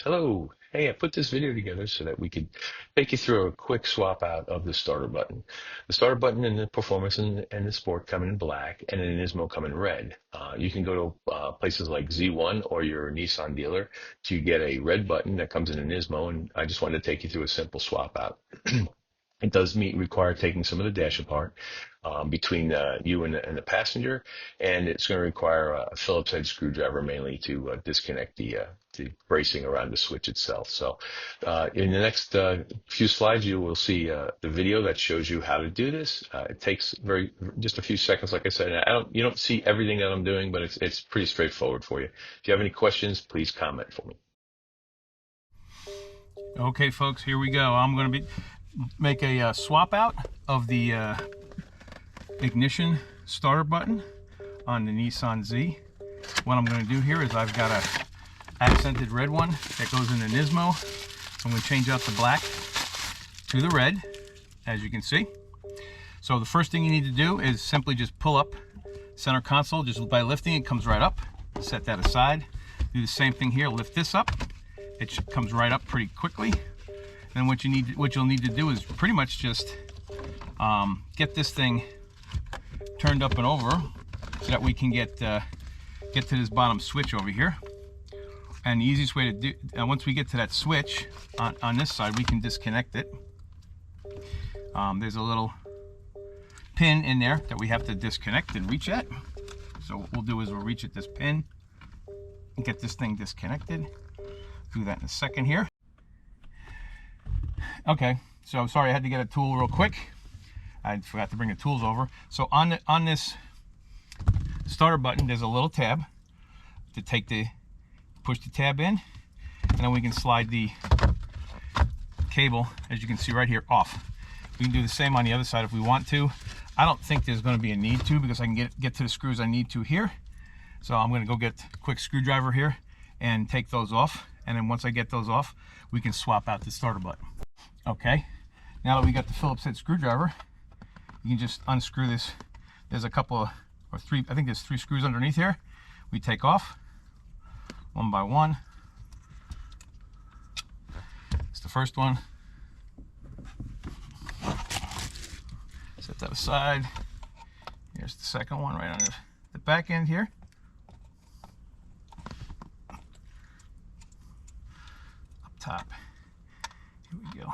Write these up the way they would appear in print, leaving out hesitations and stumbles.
Hello. Hey, I put this video together so that we could take you through a quick swap out of the starter button. The starter button in the Performance and the Sport come in black, and in Nismo come in red. You can go to places like Z1 or your Nissan dealer to get a red button that comes in a Nismo, and I just wanted to take you through a simple swap out. It does require taking some of the dash apart between you and the passenger, and it's going to require a Phillips head screwdriver mainly to disconnect the bracing around the switch itself. So in the next few slides, you will see the video that shows you how to do this. It takes just a few seconds, like I said. You don't see everything that I'm doing, but it's pretty straightforward for you. If you have any questions, please comment for me. Okay, folks, here we go. I'm going to make a swap out of the ignition starter button on the Nissan Z. What I'm going to do here is I've got a accented red one that goes in the Nismo. I'm going to change out the black to the red, as you can see. So the first thing you need to do is simply just pull up center console. Just by lifting it, comes right up. Set that aside. Do the same thing here. Lift this up. It comes right up pretty quickly. And what you'll need to do is pretty much just get this thing turned up and over so that we can get to this bottom switch over here. And the easiest way to do, once we get to that switch on this side, we can disconnect it. There's a little pin in there that we have to disconnect and reach at. So what we'll do is we'll reach at this pin and get this thing disconnected. Do that in a second here. Okay, so sorry, I had to get a tool real quick. I forgot to bring the tools over. So on this starter button, there's a little tab to push the tab in, and then we can slide the cable, as you can see right here, off. We can do the same on the other side if we want to. I don't think there's going to be a need to, because I can get to the screws I need to here. So I'm going to go get a quick screwdriver here and take those off. And then once I get those off, we can swap out the starter button. Okay, now that we got the Phillips head screwdriver, you can just unscrew this. There's a couple of, or three, I think there's 3 screws underneath here. We take off one by one. It's the first one. Set that aside. Here's the second one right on the back end here. Up top. Here we go.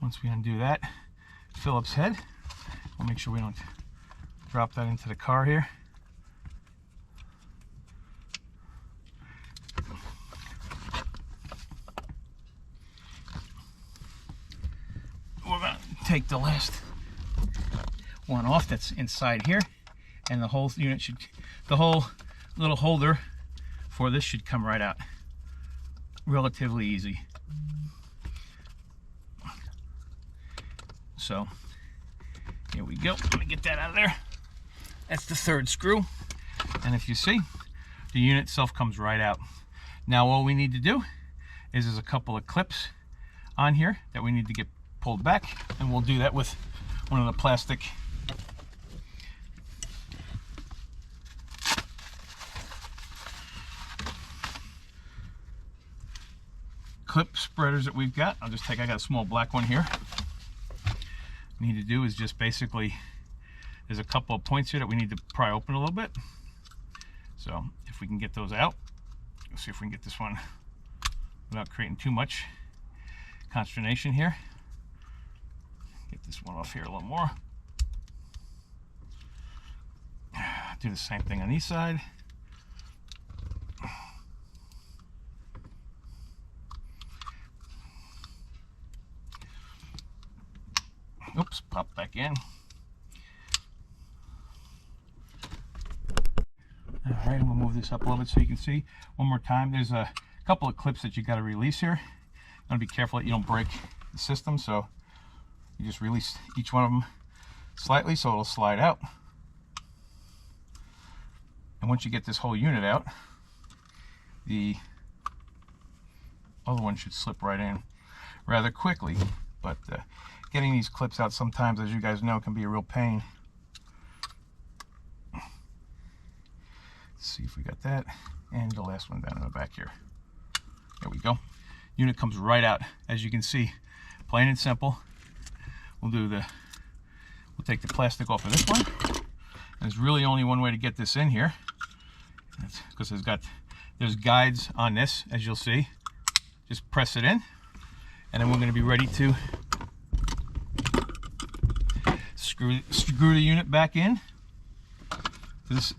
Once we undo that Phillips head, we'll make sure we don't drop that into the car here. We're going to take the last one off that's inside here, and the whole unit the whole little holder for this should come right out. Relatively easy. So here we go. Let me get that out of there. That's the 3rd screw. And if you see, the unit itself comes right out. Now all we need to do is there's a couple of clips on here that we need to get pulled back, and we'll do that with one of the plastic clip spreaders that we've got. I got a small black one here. Need to do is just basically, there's a couple of points here that we need to pry open a little bit. So if we can get those out, let's see if we can get this one without creating too much consternation here. Get this one off here a little more. Do the same thing on each side. Oops, pop back in. All right, I'm gonna move this up a little bit so you can see. One more time, there's a couple of clips that you gotta release here. You wanna be careful that you don't break the system, so you just release each one of them slightly so it'll slide out. And once you get this whole unit out, the other one should slip right in rather quickly. But getting these clips out sometimes, as you guys know, can be a real pain. see if we got that. And the last one down in the back here. There we go. Unit comes right out, as you can see, plain and simple. We'll take the plastic off of this one. And there's really only one way to get this in here. That's because there's guides on this, as you'll see. Just press it in, and then we're going to be ready to screw the unit back in. This is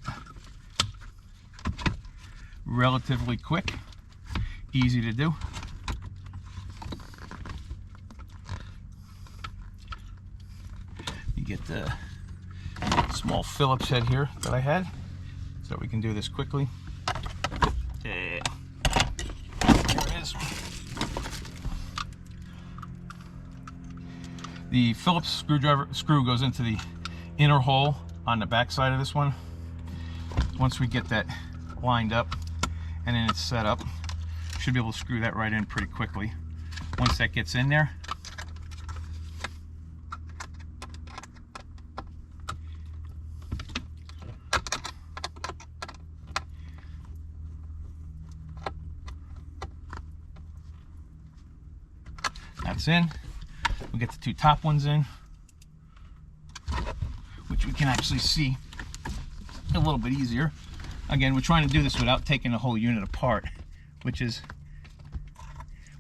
relatively quick, easy to do. You get the small Phillips head here that I had, so we can do this quickly. There it is. The Phillips screw goes into the inner hole on the back side of this one. Once we get that lined up and then it's set up, should be able to screw that right in pretty quickly. Once that gets in there, that's in. We'll get the two top ones in, which we can actually see a little bit easier. Again, we're trying to do this without taking the whole unit apart, which is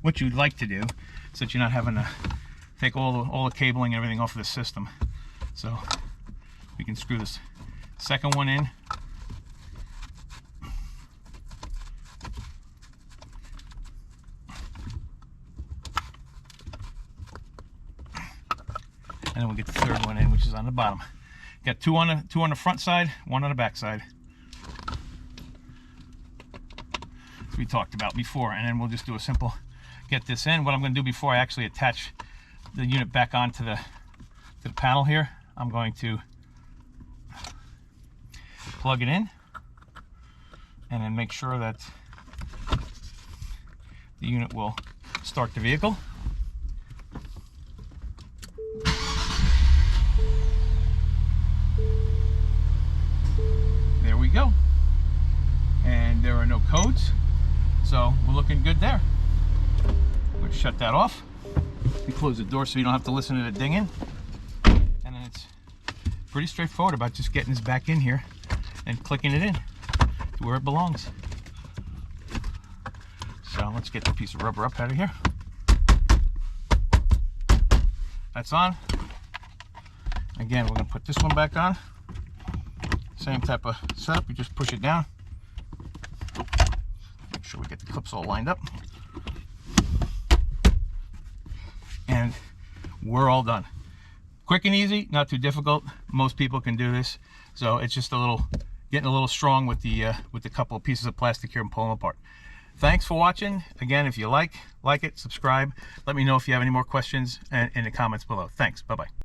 what you'd like to do, so that you're not having to take all the cabling and everything off of the system. So we can screw this second one in. And then we'll get the third one in, which is on the bottom. Got two on the front side, one on the back side. As we talked about before. And then we'll just do a simple get this in. What I'm going to do before I actually attach the unit back onto the panel here, I'm going to plug it in and then make sure that the unit will start the vehicle. There we go. And there are no codes, so we're looking good there. We're gonna shut that off and close the door so you don't have to listen to the dinging. And then it's pretty straightforward about just getting this back in here and clicking it in to where it belongs. So let's get the piece of rubber up out of here. That's on. Again, we're gonna put this one back on. Same type of setup, you just push it down. Make sure we get the clips all lined up. And we're all done. Quick and easy, not too difficult. Most people can do this. So it's just getting a little strong with the couple of pieces of plastic here and pulling them apart. Thanks for watching. Again, if you like it, subscribe. Let me know if you have any more questions in the comments below. Thanks, bye-bye.